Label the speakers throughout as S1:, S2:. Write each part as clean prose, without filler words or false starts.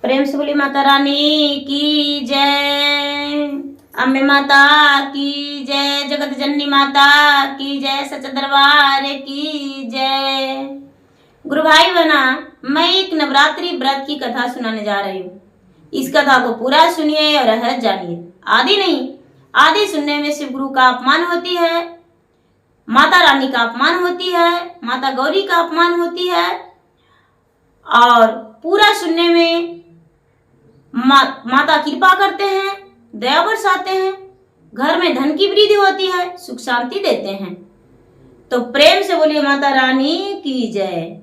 S1: प्रेम से बोली माता रानी की जय। अम्बे माता की जय। जगत जननी माता की जय। सच्चा दरबार की जय। गुरु भाई बहना, मैं एक नवरात्रि व्रत की कथा सुनाने जा रही हूँ। इस कथा को पूरा सुनिए और रहस्य जानिए। आदि नहीं, आदि सुनने में शिव गुरु का अपमान होती है, माता रानी का अपमान होती है, माता गौरी का अपमान होती है, और पूरा सुनने में माता कृपा करते हैं, दया बरसाते हैं, घर में धन की वृद्धि होती है, सुख शांति देते हैं। तो प्रेम से बोलिए माता रानी की जय।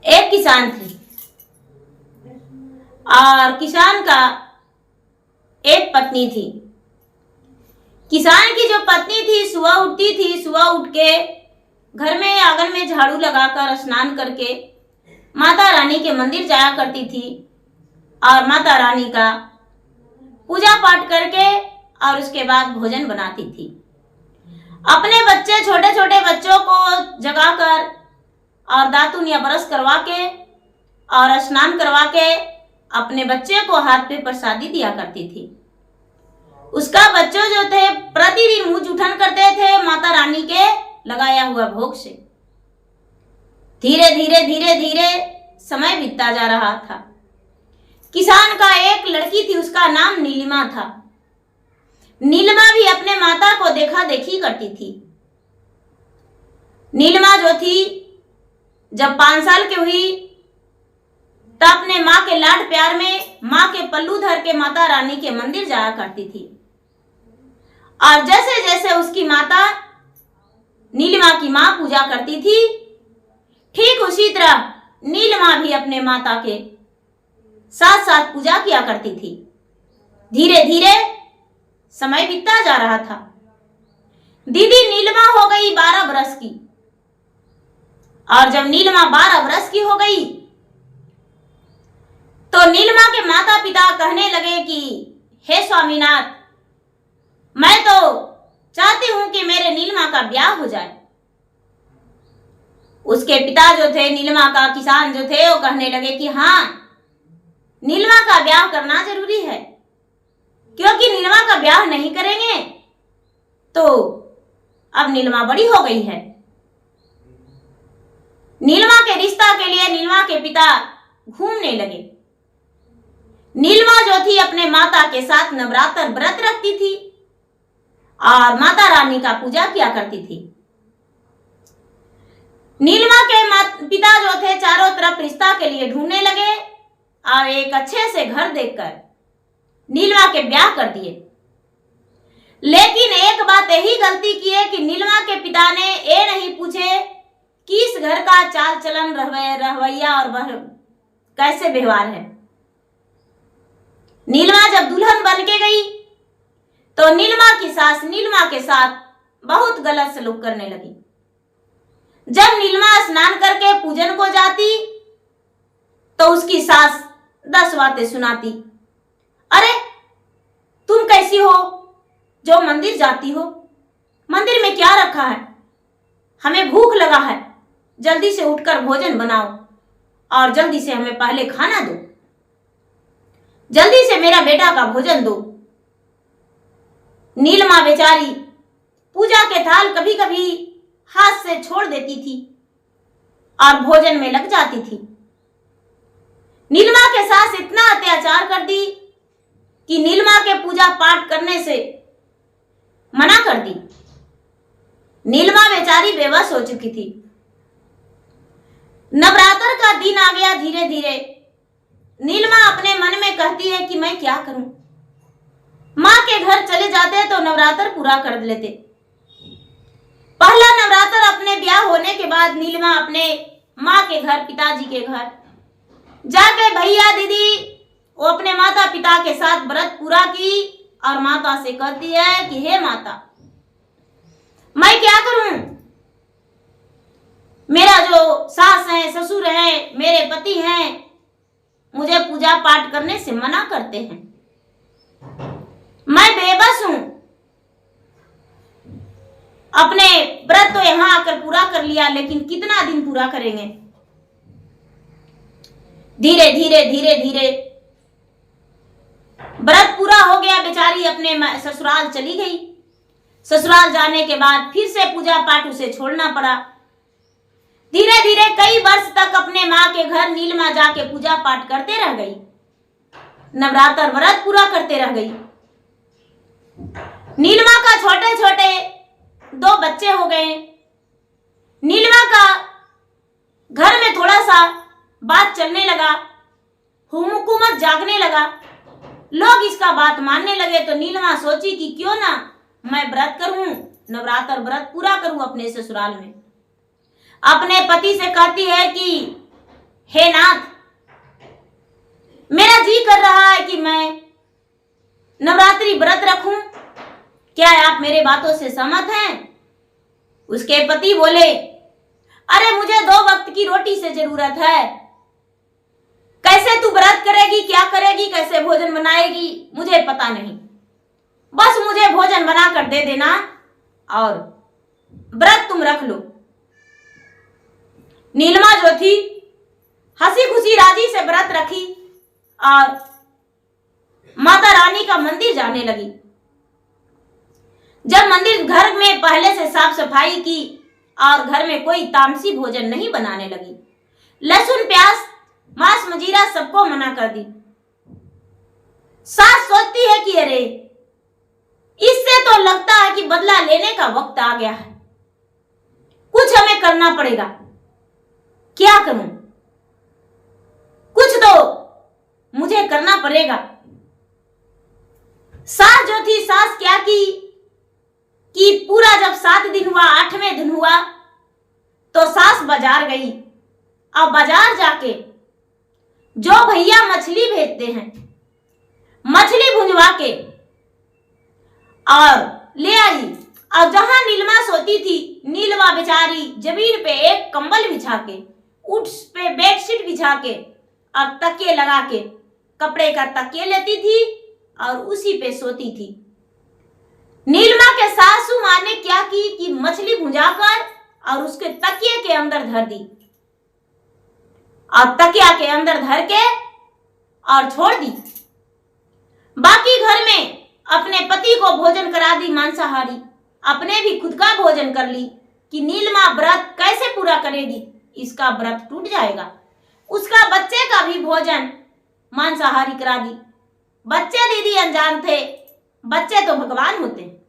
S1: एक किसान थे और किसान का एक पत्नी थी। किसान की जो पत्नी थी सुबह उठती थी, सुबह उठ के घर में आंगन में झाड़ू लगाकर स्नान करके माता रानी के मंदिर जाया करती थी और माता रानी का पूजा पाठ करके और उसके बाद भोजन बनाती थी। अपने बच्चे, छोटे छोटे बच्चों को जगाकर और दातुन या ब्रश करवा के और स्नान करवा के अपने बच्चे को हाथ पे प्रसादी दिया करती थी। उसका बच्चों जो थे प्रतिदिन मुंह जूठन करते थे माता रानी के लगाया हुआ भोग से। धीरे धीरे धीरे धीरे समय बीतता जा रहा था। किसान का एक लड़की थी, उसका नाम नीलिमा था। नीलिमा भी अपने माता को देखा देखी करती थी। नीलिमा जो थी जब 5 साल की हुई तब अपने माँ के लाड प्यार में माँ के पल्लू धर के माता रानी के मंदिर जाया करती थी। और जैसे जैसे उसकी माता नीलिमा की माँ पूजा करती थी, ठीक उसी तरह नीलिमा भी अपने माता के साथ साथ पूजा किया करती थी। धीरे धीरे समय बीतता जा रहा था। दीदी नीलिमा हो गई 12 वर्ष की, और जब नीलिमा 12 वर्ष की हो गई तो नीलिमा के माता पिता कहने लगे कि हे स्वामीनाथ, मैं तो चाहती हूं कि मेरे नीलिमा का ब्याह हो जाए। उसके पिता जो थे, नीलिमा का किसान जो थे, वो कहने लगे कि हाँ, नीलिमा का ब्याह करना जरूरी है, क्योंकि नीलिमा का ब्याह नहीं करेंगे तो अब नीलिमा बड़ी हो गई है। नीलिमा के रिश्ता के लिए नीलिमा के पिता घूमने लगे। नीलिमा जो थी अपने माता के साथ नवरात्र व्रत रखती थी और माता रानी का पूजा किया करती थी। नीलिमा के पिता जो थे चारों तरफ रिश्ता के लिए ढूंढने लगे और एक अच्छे से घर देखकर नीलिमा के ब्याह कर दिए। लेकिन एक बात यही गलती की है कि नीलिमा के पिता ने ये नहीं पूछे कि इस घर का चाल चलन, रवैया और वह कैसे व्यवहार है। नीलिमा जब दुल्हन बन के गई तो नीलिमा की सास नीलिमा के साथ बहुत गलत सलूक करने लगी। जब नीलिमा स्नान करके पूजन को जाती तो उसकी सास 10 बातें सुनाती। अरे तुम कैसी हो जो मंदिर जाती हो? मंदिर में क्या रखा है? हमें भूख लगा है, जल्दी से उठकर भोजन बनाओ और जल्दी से हमें पहले खाना दो, जल्दी से मेरा बेटा का भोजन दो। नीलिमा बेचारी पूजा के थाल कभी कभी हाथ से छोड़ देती थी और भोजन में लग जाती थी। नीलिमा के साथ इतना अत्याचार कर दी कि नीलिमा के पूजा पाठ करने से मना कर दी। नीलिमा बेचारी बेबस हो चुकी थी। नवरात्र का दिन आ गया। धीरे धीरे नीलिमा अपने मन में कहती है कि मैं क्या करूं। माँ के घर चले जाते तो नवरात्र पूरा कर लेते। पहला नवरात्र अपने ब्याह होने के बाद नीलिमा अपने माँ के घर, पिताजी के घर जाके भैया दीदी वो अपने माता पिता के साथ व्रत पूरा की और माता से कहती है कि हे माता, मैं क्या करूं? मेरा जो सास है, ससुर है, मेरे पति हैं, मुझे पूजा पाठ करने से मना करते हैं। मैं बेबस हूं। अपने व्रत तो यहां आकर पूरा कर लिया, लेकिन कितना दिन पूरा करेंगे? धीरे धीरे धीरे धीरे व्रत पूरा हो गया, बेचारी अपने ससुराल चली गई। ससुराल जाने के बाद फिर से पूजा पाठ उसे छोड़ना पड़ा। धीरे धीरे कई वर्ष तक अपने माँ के घर नीलिमा जाके पूजा पाठ करते रह गई, नवरात्र व्रत पूरा करते रह गई। नीलिमा का छोटे छोटे 2 बच्चे हो गए। नीलिमा का घर में थोड़ा सा बात चलने लगा, हुकूमत जागने लगा, लोग इसका बात मानने लगे। तो नीलिमा सोची कि क्यों ना मैं व्रत करूं, नवरात्र व्रत पूरा करूं अपने ससुराल में। अपने पति से कहती है कि हे नाथ, मेरा जी कर रहा है कि मैं नवरात्रि व्रत रखूं, क्या आप मेरे बातों से सहमत हैं? उसके पति बोले, अरे मुझे 2 वक्त की रोटी से जरूरत है, कैसे तू व्रत करेगी, क्या करेगी, कैसे भोजन बनाएगी, मुझे पता नहीं, बस मुझे भोजन बना कर दे देना और व्रत तुम रख लो। नीलिमा जो थी हंसी खुशी राजी से व्रत रखी और माता रानी का मंदिर जाने लगी। जब मंदिर घर में पहले से साफ सफाई की और घर में कोई तामसी भोजन नहीं बनाने लगी, लहसुन प्याज मांस मजीरा सबको मना कर दी। सास सोचती है कि अरे इससे तो लगता है कि बदला लेने का वक्त आ गया है, कुछ हमें करना पड़ेगा, क्या करूं, कुछ तो मुझे करना पड़ेगा। सास जो थी, सास क्या की कि पूरा जब 7 दिन हुआ, 8वें दिन हुआ तो सास बाजार गई और बाजार जाके जो भैया मछली भेजते हैं, मछली भुंजवा के और ले आई। और जहां नीलिमा सोती थी, नीलिमा बेचारी जमीन पे एक कंबल बिछा के, उठ पे बेडशीट बिछा के और तकिए लगा के, कपड़े का तकिए लेती थी और उसी पे सोती थी। नीलिमा के सासू मां ने क्या की कि मछली भुंजाकर और उसके तकिए के अंदर धर दी और तकिया के अंदर धर के और छोड़ दी। बाकी घर में अपने पति को भोजन करा दी मांसाहारी, अपने भी खुद का भोजन कर ली कि नीलिमा व्रत कैसे पूरा करेगी, इसका व्रत टूट जाएगा। उसका बच्चे का भी भोजन मांसाहारी करा दी। बच्चे दीदी अनजान थे, बच्चे तो भगवान होते हैं।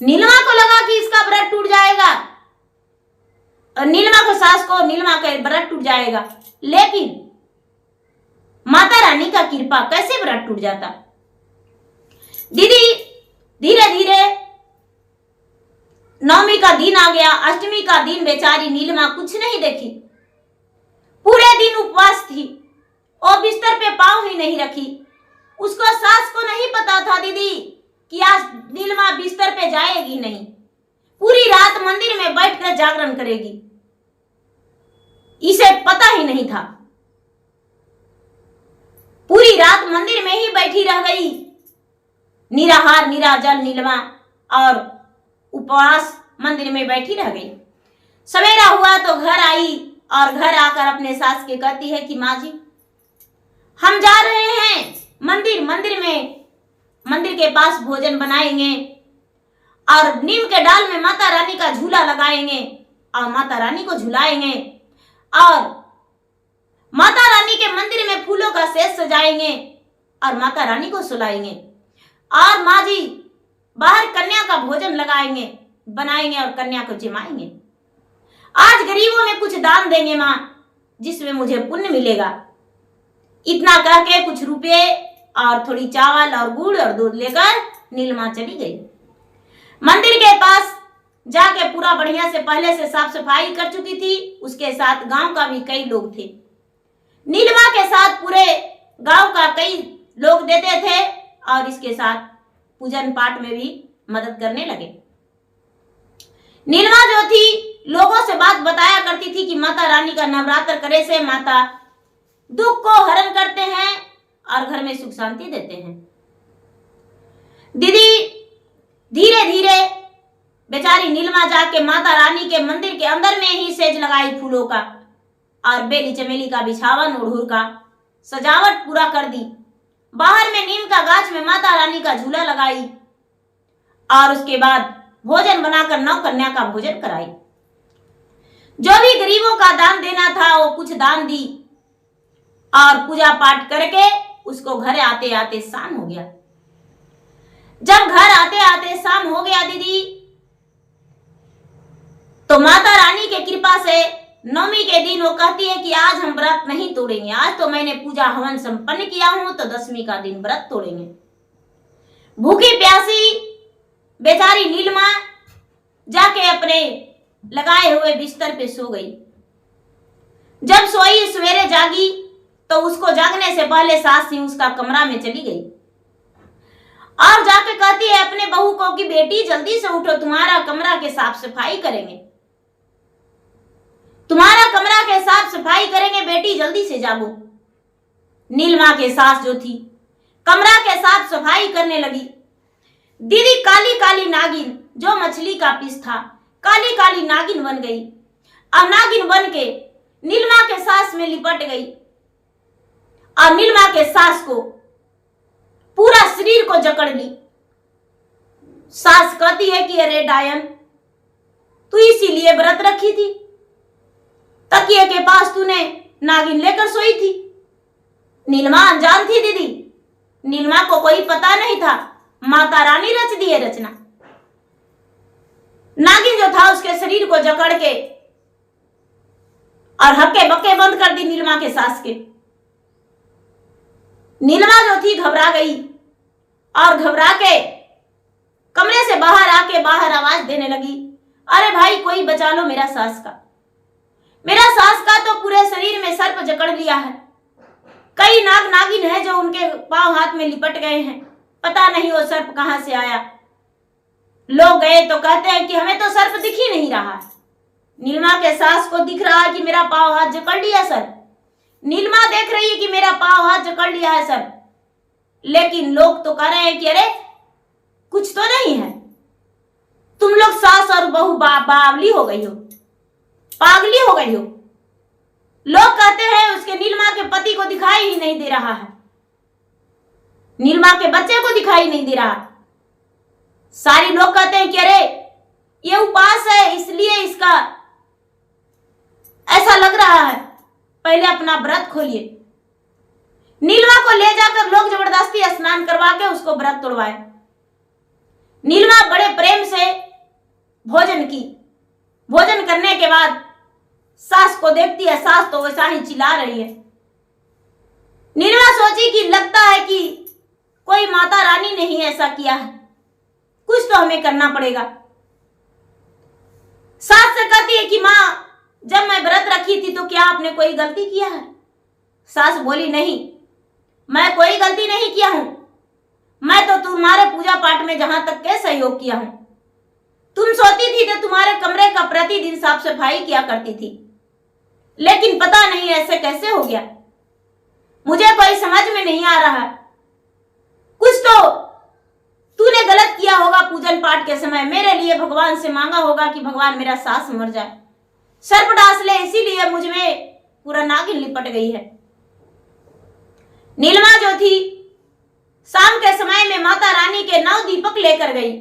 S1: नीलिमा को लगा कि इसका व्रत टूट जाएगा और नीलिमा को, सास को नीलिमा का व्रत टूट जाएगा, लेकिन माता रानी का कृपा, कैसे व्रत टूट जाता। दीदी धीरे धीरे 9वीं का दिन आ गया, 8वीं का दिन बेचारी नीलिमा कुछ नहीं देखी, पूरे दिन उपवास थी और बिस्तर पे पांव ही नहीं रखी। उसको, सास को नहीं पता था दीदी कि आज नीलिमा बिस्तर पे जाएगी नहीं, पूरी रात मंदिर में बैठकर जागरण करेगी, इसे पता ही नहीं था। पूरी रात मंदिर में ही बैठी रह गई, निराहार निराजल नीलिमा, और उपवास मंदिर में बैठी रह गई। सवेरा हुआ तो घर आई और घर आकर अपने सास के कहती है कि माँ जी, हम जा रहे हैं मंदिर में, मंदिर के पास भोजन बनाएंगे और नीम के डाल में माता रानी का झूला लगाएंगे और माता रानी को झुलाएंगे और माता रानी के मंदिर में फूलों का सेज सजाएंगे और माता रानी को सुलाएंगे और माँ जी बाहर कन्या का भोजन लगाएंगे, बनाएंगे और कन्या को जिमाएंगे। आज गरीबों में कुछ दान देंगे माँ, जिसमें मुझे पुण्य मिलेगा। इतना कह के कुछ रुपए और थोड़ी चावल और गुड़ और दूध लेकर नीलिमा चली गई। मंदिर के पास जाके पूरा बढ़िया से पहले से साफ सफाई कर चुकी थी, उसके साथ गांव का भी कई लोग थे। नीलिमा के साथ पूरे गांव का कई लोग देते थे और इसके साथ पूजन पाठ में भी मदद करने लगे। नीलिमा जो थी लोगों से बात बताया करती थी कि माता रानी का नवरात्र करे से माता दुख को हरण करते हैं और घर में सुख शांति देते हैं। दीदी धीरे धीरे बेचारी नीलिमा जाके माता रानी के मंदिर के अंदर में ही सेज लगाई फूलों का और बेली चमेली का बिछावन ओढ़ूर का सजावट पूरा कर दी। बाहर में नीम का गाछ में माता रानी का झूला लगाई और उसके बाद भोजन बनाकर नौ कन्या का भोजन कराई। जो भी गरीबों का दान देना था वो कुछ दान दी और पूजा पाठ करके उसको घर आते आते शाम हो गया। जब घर आते आते शाम हो गया दीदी, तो माता रानी के कृपा से नवमी के दिन वो कहती है कि आज हम व्रत नहीं तोड़ेंगे, आज तो मैंने पूजा हवन संपन्न किया हूं, तो दसवीं का दिन व्रत तोड़ेंगे। भूखी प्यासी बेचारी नीलमा जाके अपने लगाए हुए बिस्तर पे सो गई। जब सोई सवेरे जागी तो उसको जागने से पहले सास सिंह उसका कमरा में चली गई और जाके कहती है अपने बहू को कि बेटी जल्दी से उठो, तुम्हारा कमरा के साफ सफाई करेंगे, तुम्हारा कमरा के साफ सफाई करेंगे, बेटी जल्दी से जागो। नीलमा के सास जो थी कमरा के साफ सफाई करने लगी। दीदी काली काली नागिन जो मछली का पीस था, काली काली नागिन बन गई और नागिन बन के नीलमा के सास में लिपट गई और नीलमा के सास को पूरा शरीर को जकड़ ली। सास कहती है कि अरे डायन, तू इसीलिए व्रत रखी थी, तकिए के पास तूने नागिन लेकर सोई थी। नीलमा अनजान थी दीदी, नीलमा को कोई पता नहीं था, माता रानी रच दी है रचना। नागिन जो था उसके शरीर को जकड़ के और हक्के बक्के बंद कर दी नीलमा के सास के। नीलमा जो थी घबरा गई और घबरा के कमरे से बाहर आके बाहर आवाज देने लगी, अरे भाई कोई बचा लो मेरा सास का, मेरा सास का तो पूरे शरीर में सर्प जकड़ लिया है। कई नाग नागिन है जो उनके पांव हाथ में लिपट गए हैं, पता नहीं वो सर्प कहां से आया। लोग गए तो कहते हैं कि हमें तो सर्प दिख ही नहीं रहा है। नीलमा के सास को दिख रहा है कि मेरा पांव हाथ जकड़ लिया सर, नीलमा देख रही है कि मेरा पांव हाथ जकड़ लिया है सर, लेकिन लोग तो कह रहे हैं कि अरे कुछ तो नहीं है, तुम लोग सास और बहू बावली हो गई हो, पागली हो गई हो। लोग कहते हैं उसके नीलमा के पति को दिखाई ही नहीं दे रहा है, नीलमा के बच्चे को दिखाई नहीं दे रहा। सारी लोग कहते हैं कि अरे ये उपास है इसलिए इसका ऐसा लग रहा है, पहले अपना व्रत खोलिए। नीलमा को ले जाकर लोग जबरदस्ती स्नान करवा के उसको व्रत तोड़वाए। नीलमा बड़े प्रेम से भोजन की, भोजन करने के बाद सास को देखती है, सास तो वैसा ही चिल्ला रही है। नीलमा सोची कि लगता है कि कोई माता रानी ने ही ऐसा किया है, कुछ तो हमें करना पड़ेगा। सास से कहती है कि माँ जब मैं व्रत रखी थी तो क्या आपने कोई गलती किया है? सास बोली नहीं, मैं कोई गलती नहीं किया हूं, मैं तो तुम्हारे पूजा पाठ में जहां तक के सहयोग किया हूं। तुम सोती थी तो तुम्हारे कमरे का प्रतिदिन साफ सफाई किया करती थी, लेकिन पता नहीं ऐसे कैसे हो गया, मुझे कोई समझ में नहीं आ रहा है। कुछ तो तूने गलत किया होगा पूजन पाठ के समय, मेरे लिए भगवान से मांगा होगा कि भगवान मेरा सास मर जाए, सर्प डांस ले, इसीलिए मुझ में पूरा नागिन लिपट गई है। नीलमा जो थी शाम के समय में माता रानी के 9 दीपक लेकर गई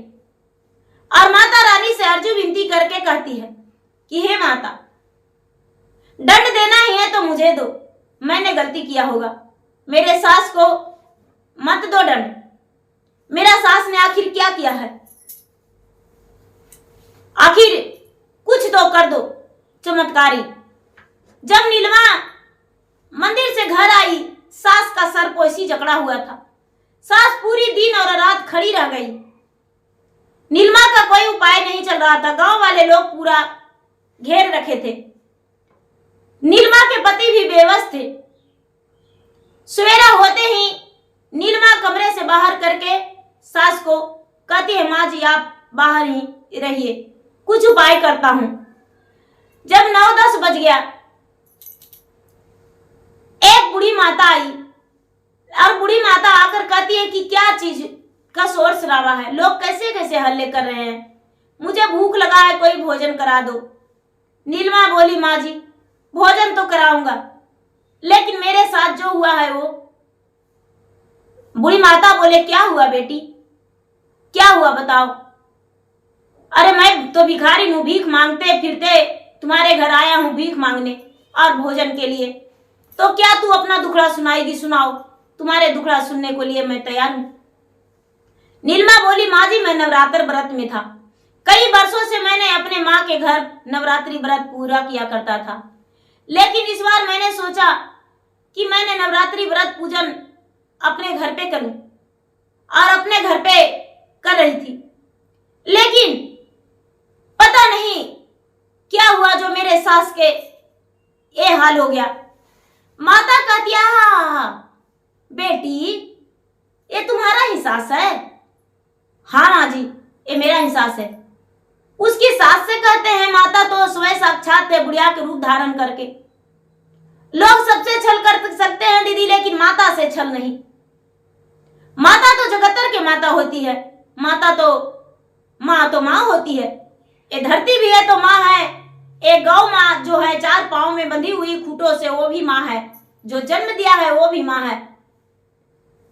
S1: और माता रानी से अर्जु विनती करके कहती है कि हे माता, दंड देना ही है तो मुझे दो, मैंने गलती किया होगा, मेरे सास को मत दो दंड, मेरा सास ने आखिर क्या किया है, आखिर कुछ तो कर दो चमत्कारी। जब नीलमा मंदिर से घर आई, सास का सर पोसी जकड़ा हुआ था, सास पूरी दिन और रात खड़ी रह गई। नीलमा का कोई उपाय नहीं चल रहा था, गांव वाले लोग पूरा घेर रखे थे, नीलमा के पति भी बेबस थे। सवेरा होते ही नीलमा कमरे से बाहर करके सास को कहती है, माँ जी आप बाहर ही रहिए, कुछ उपाय करता हूं। जब 9-10 बज गया, एक बूढ़ी माता आई और बूढ़ी माता आकर कहती है कि क्या चीज का शोर शराबा है, लोग कैसे कैसे हल्ले कर रहे हैं, मुझे भूख लगा है, कोई भोजन करा दो। नीलमा बोली, माँ जी भोजन तो कराऊंगा, लेकिन मेरे साथ जो हुआ है वो। बूढ़ी माता बोले, क्या हुआ बेटी, क्या हुआ बताओ। अरे मैं तो भिखारी हूं, भीख मांगते फिरते तुम्हारे घर आया हूं भीख मांगने और भोजन के लिए। तो क्या तू अपना दुखड़ा सुनाएगी? सुनाओ, तुम्हारे दुखड़ा सुनने को लिए मैं तैयार हूं। नीलमा बोली, माँ जी मैं नवरात्र व्रत में था। कई वर्षों से मैंने अपने माँ के घर नवरात्रि व्रत पूरा किया करता था, लेकिन इस बार मैंने सोचा कि मैंने नवरात्रि व्रत पूजन अपने घर पे करूं और अपने घर पे कर रही थी, लेकिन पता नहीं क्या हुआ जो मेरे सास के ये हाल हो गया। माता कहती है, बेटी ये तुम्हारा ही सास है? हाँ माँ जी, ये मेरा ही सास है। उसकी सास से कहते हैं, माता तो स्वयं साक्षात है बुढ़िया के रूप धारण करके। लोग सबसे छल कर सकते हैं दीदी, लेकिन माता से छल नहीं। माता तो जगतर के माता होती है, माता तो माँ होती है। ये धरती भी है तो माँ है, एक गौ माँ जो है 4 पांव में बंधी हुई खूंटों से, वो भी माँ है। जो जन्म दिया है वो भी माँ है।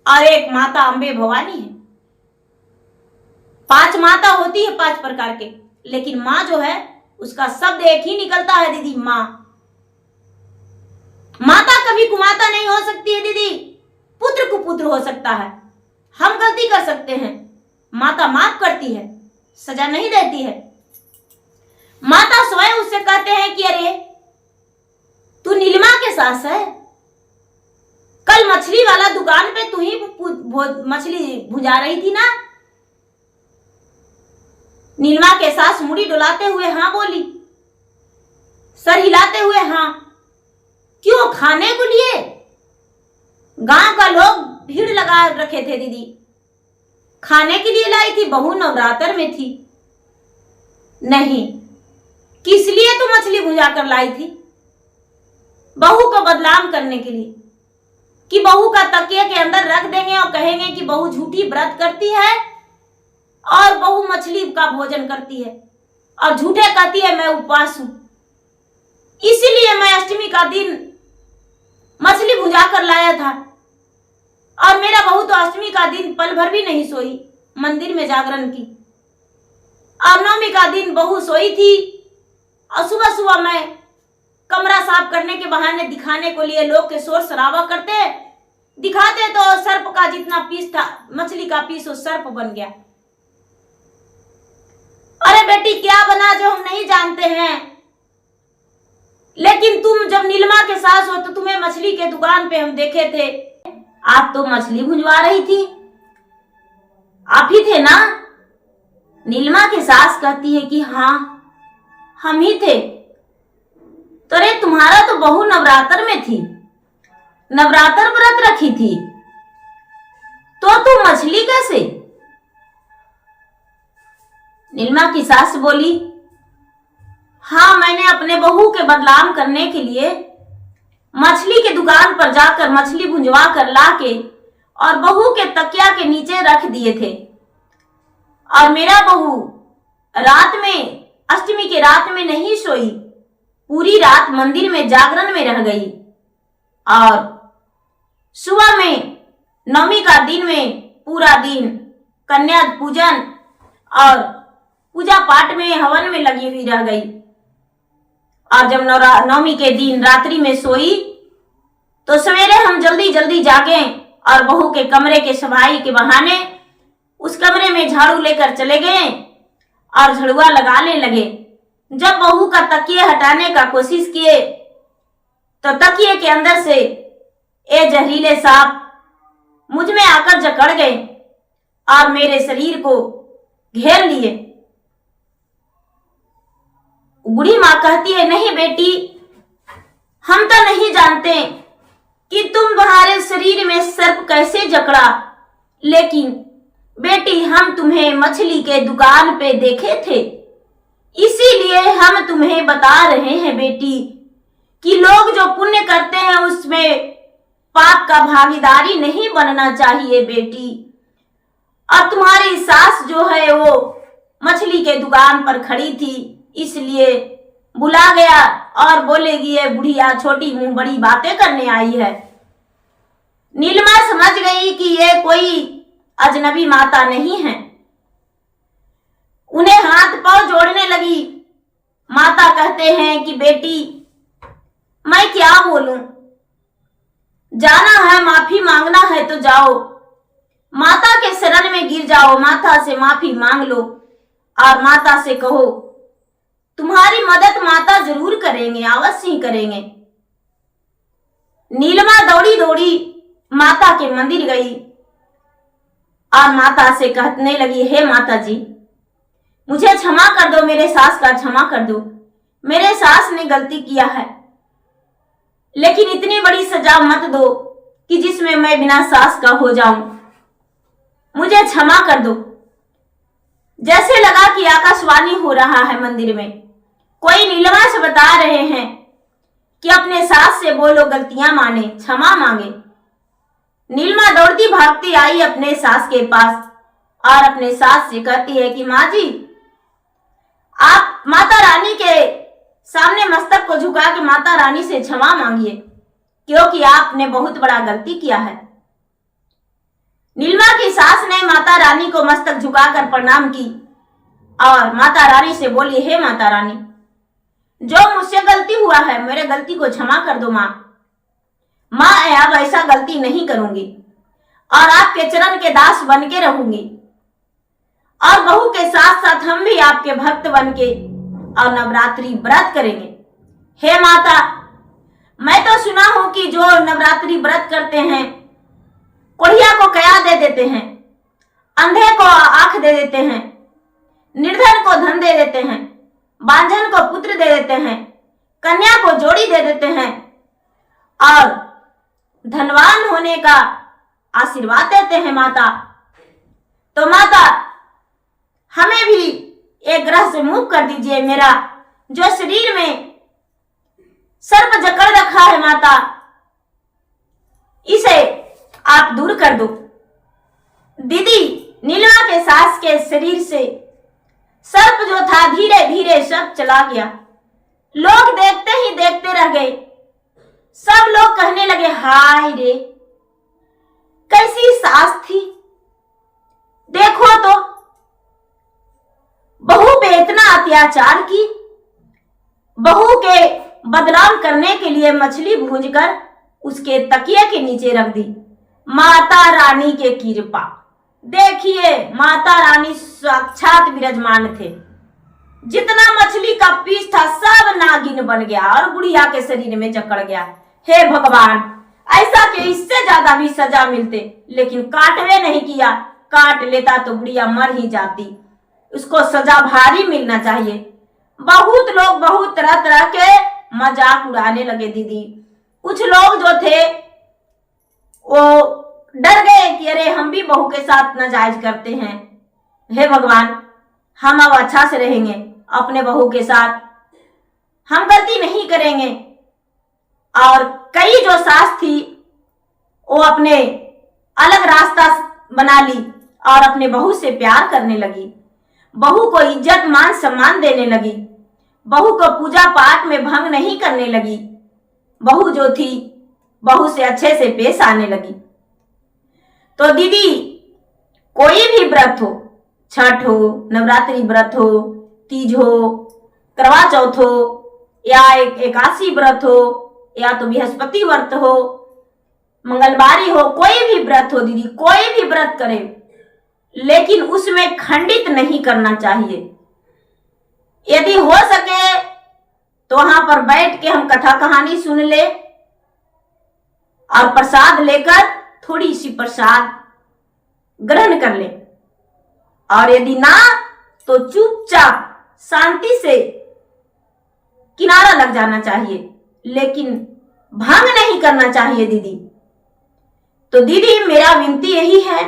S1: और एक माता अम्बे भवानी है। 5 माता होती है 5 प्रकार के, लेकिन माँ जो है उसका शब्द एक ही निकलता है दीदी, माँ। माता कभी कुमाता नहीं हो सकती है दीदी, पुत्र कुपुत्र हो सकता है। हम गलती कर सकते हैं, माता माफ करती है, सजा नहीं देती है। माता स्वयं उससे कहते हैं कि अरे तू नीलिमा के सास है, कल मछली वाला दुकान पे तू ही मछली भुजा रही थी ना। नीलिमा के सास मुड़ी डुलाते हुए हाँ बोली, सर हिलाते हुए हाँ। क्यों? खाने को लिए? गांव का लोग भीड़ लगा रखे थे दीदी, खाने के लिए लाई थी, बहू नवरात्र में थी। नहीं, किस लिए तू मछली भुजा कर लाई थी? बहू को बदनाम करने के लिए, कि बहू का तकिए के अंदर रख देंगे और कहेंगे कि बहू झूठी व्रत करती है और बहू मछली का भोजन करती है और झूठे कहती है मैं उपवास हूं। इसीलिए मैं अष्टमी का दिन मछली भुजा कर लाया था, और मेरा बहू तो अष्टमी का दिन पल भर भी नहीं सोई, मंदिर में जागरण की। और नवमी का दिन बहू सोई थी, और सुबह सुबह मैं कमरा साफ करने के बहाने दिखाने को लिए लोग के शोर शराबा करते दिखाते, तो सर्प का जितना पीस था, मछली का पीस वो सर्प बन गया। अरे बेटी क्या बना जो हम नहीं जानते हैं, लेकिन तुम जब नीलिमा के सास हो तो तुम्हें मछली के दुकान पे हम देखे थे, आप तो मछली भुजवा रही थी, आप ही थे ना? नीलिमा की सास कहती है कि हाँ हम ही थे। तो रे तुम्हारा तो बहू नवरात्र में थी, नवरात्र व्रत रखी थी, तो तू मछली कैसे? नीलिमा की सास बोली, हाँ मैंने अपने बहू के बदनाम करने के लिए मछली के दुकान पर जाकर मछली भुंजवा कर लाके और बहू के तकिया के नीचे रख दिए थे, और मेरा बहू रात में, अष्टमी के रात में नहीं सोई, पूरी रात मंदिर में जागरण में रह गई, और सुबह में नवमी का दिन में पूरा दिन कन्या पूजन और पूजा पाठ में हवन में लगी हुई रह गई। और जब नवमी के दिन रात्रि में सोई तो सवेरे हम जल्दी जल्दी जागे और बहू के कमरे के सफाई के बहाने उस कमरे में झाड़ू लेकर चले गए और झड़ुआ लगाने लगे। जब बहू का तकिए हटाने का कोशिश किए तो तकिए के अंदर से ये जहरीले सांप मुझ में आकर जकड़ गए और मेरे शरीर को घेर लिए। बूढ़ी माँ कहती है, नहीं बेटी, हम तो नहीं जानते कि तुम्हारे शरीर में सर्प कैसे जकड़ा, लेकिन बेटी हम तुम्हें मछली के दुकान पे देखे थे, इसीलिए हम तुम्हें बता रहे हैं बेटी कि लोग जो पुण्य करते हैं उसमें पाप का भागीदारी नहीं बनना चाहिए बेटी। और तुम्हारी सास जो है वो मछली के दुकान पर खड़ी थी, इसलिए बुला गया और बोलेगी ये बुढ़िया छोटी मुंह बड़ी बातें करने आई है। नीलिमा समझ गई कि ये कोई अजनबी माता नहीं है। उन्हें हाथ पांव जोड़ने लगी। माता कहते हैं कि बेटी मैं क्या बोलूं, जाना है माफी मांगना है तो जाओ, माता के शरण में गिर जाओ, माता से माफी मांग लो और माता से कहो तुम्हारी मदद माता जरूर करेंगे, अवश्य ही करेंगे। नीलिमा दौड़ी दौड़ी माता के मंदिर गई और माता से कहने लगी, हे माता जी मुझे क्षमा कर दो, मेरे सास का क्षमा कर दो, मेरे सास ने गलती किया है, लेकिन इतनी बड़ी सजा मत दो कि जिसमें मैं बिना सास का हो जाऊं, मुझे क्षमा कर दो। जैसे लगा कि आकाशवाणी हो रहा है मंदिर में, कोई नीलिमा से बता रहे हैं कि अपने सास से बोलो गलतियां माने, क्षमा मांगे। नीलिमा दौड़ती भागती आई अपने सास के पास और अपने सास से कहती है कि माँ जी आप माता रानी के सामने मस्तक को झुका के माता रानी से क्षमा मांगिए, क्योंकि आपने बहुत बड़ा गलती किया है। नीलिमा की सास ने माता रानी को मस्तक झुकाकर प्रणाम की और माता रानी से बोली, हे माता रानी जो मुझसे गलती हुआ है मेरे गलती को क्षमा कर दो माँ, मैं अब ऐसा गलती नहीं करूंगी और आपके चरण के दास बन के रहूंगी और बहू के साथ साथ हम भी आपके भक्त बन के और नवरात्रि व्रत करेंगे। हे माता मैं तो सुना हूं कि जो नवरात्रि व्रत करते हैं कोढ़िया को कया दे देते हैं, अंधे को आंख दे देते हैं, निर्धन को धन दे देते हैं, बांझन को पुत्र दे देते हैं, कन्या को जोड़ी दे देते हैं और धनवान होने का आशीर्वाद देते हैं माता। तो माता हमें भी एक ग्रह से मुक्त कर दीजिए, मेरा जो शरीर में सर्प जकड़ रखा है माता इसे आप दूर कर दो। दीदी नीलिमा के सास के शरीर से सर्प जो था धीरे धीरे सब चला गया। लोग देखते ही देखते रह गए। सब लोग कहने लगे, हाय रे कैसी सास थी, देखो तो बहू पे इतना अत्याचार की, बहू के बदनाम करने के लिए मछली भूंजकर उसके तकिए के नीचे रख दी। माता रानी के कृपा देखिए, माता रानी साक्षात विराजमान थे। जितना मछली का पीस था सब नागिन बन गया और बुढ़िया के शरीर में जकड़ गया। हे भगवान ऐसा कि इससे ज्यादा भी सजा मिलते, लेकिन काटवे नहीं किया, काट लेता तो बुढ़िया मर ही जाती। उसको सजा भारी मिलना चाहिए। बहुत लोग बहुत तरह तरह के मजाक उड़ाने लगे दीदी। कुछ लोग जो थे वो डर गए कि अरे हम भी बहू के साथ नाजायज करते हैं। हे भगवान हम अब अच्छा से रहेंगे अपने बहू के साथ, हम गलती नहीं करेंगे। और कई जो सास थी वो अपने अलग रास्ता बना ली और अपने बहू से प्यार करने लगी, बहू को इज्जत मान सम्मान देने लगी, बहू को पूजा पाठ में भंग नहीं करने लगी। बहू जो थी बहू से अच्छे से पेश आने लगी। तो दीदी कोई भी व्रत हो, छठ हो, नवरात्रि व्रत हो, तीज हो, करवा चौथ हो या एकादशी व्रत हो या तो बृहस्पति व्रत हो, मंगलवारी हो, कोई भी व्रत हो दीदी, कोई भी व्रत करे लेकिन उसमें खंडित नहीं करना चाहिए। यदि हो सके तो वहां पर बैठ के हम कथा कहानी सुन ले और प्रसाद लेकर थोड़ी सी प्रसाद ग्रहण कर ले, और यदि ना तो चुपचाप शांति से किनारा लग जाना चाहिए, लेकिन भंग नहीं करना चाहिए दीदी। तो दीदी मेरा विनती यही है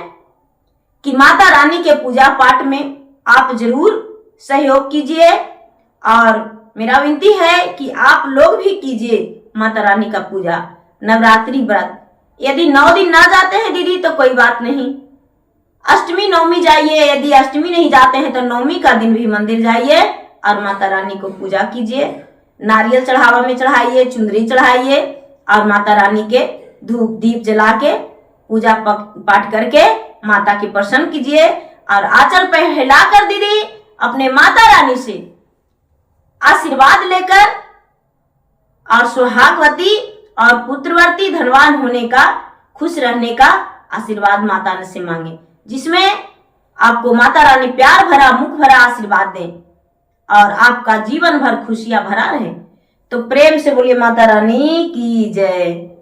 S1: कि माता रानी के पूजा पाठ में आप जरूर सहयोग कीजिए और मेरा विनती है कि आप लोग भी कीजिए माता रानी का पूजा, नवरात्रि व्रत। यदि 9 दिन ना जाते हैं दीदी तो कोई बात नहीं, अष्टमी नवमी जाइए, यदि अष्टमी नहीं जाते हैं तो नवमी का दिन भी मंदिर जाइए और माता रानी को पूजा कीजिए। नारियल चढ़ावा में चढ़ाइए, चुंदरी चढ़ाइए और माता रानी के धूप दीप जला के पूजा पाठ करके माता के प्रसन्न कीजिए। और आंचल फैलाकर दीदी अपने माता रानी से आशीर्वाद लेकर और सुहागवती और पुत्रवती धनवान होने का, खुश रहने का आशीर्वाद माता से मांगे, जिसमें आपको माता रानी प्यार भरा मुख भरा आशीर्वाद दें और आपका जीवन भर खुशियां भरा रहे। तो प्रेम से बोलिए माता रानी की जय।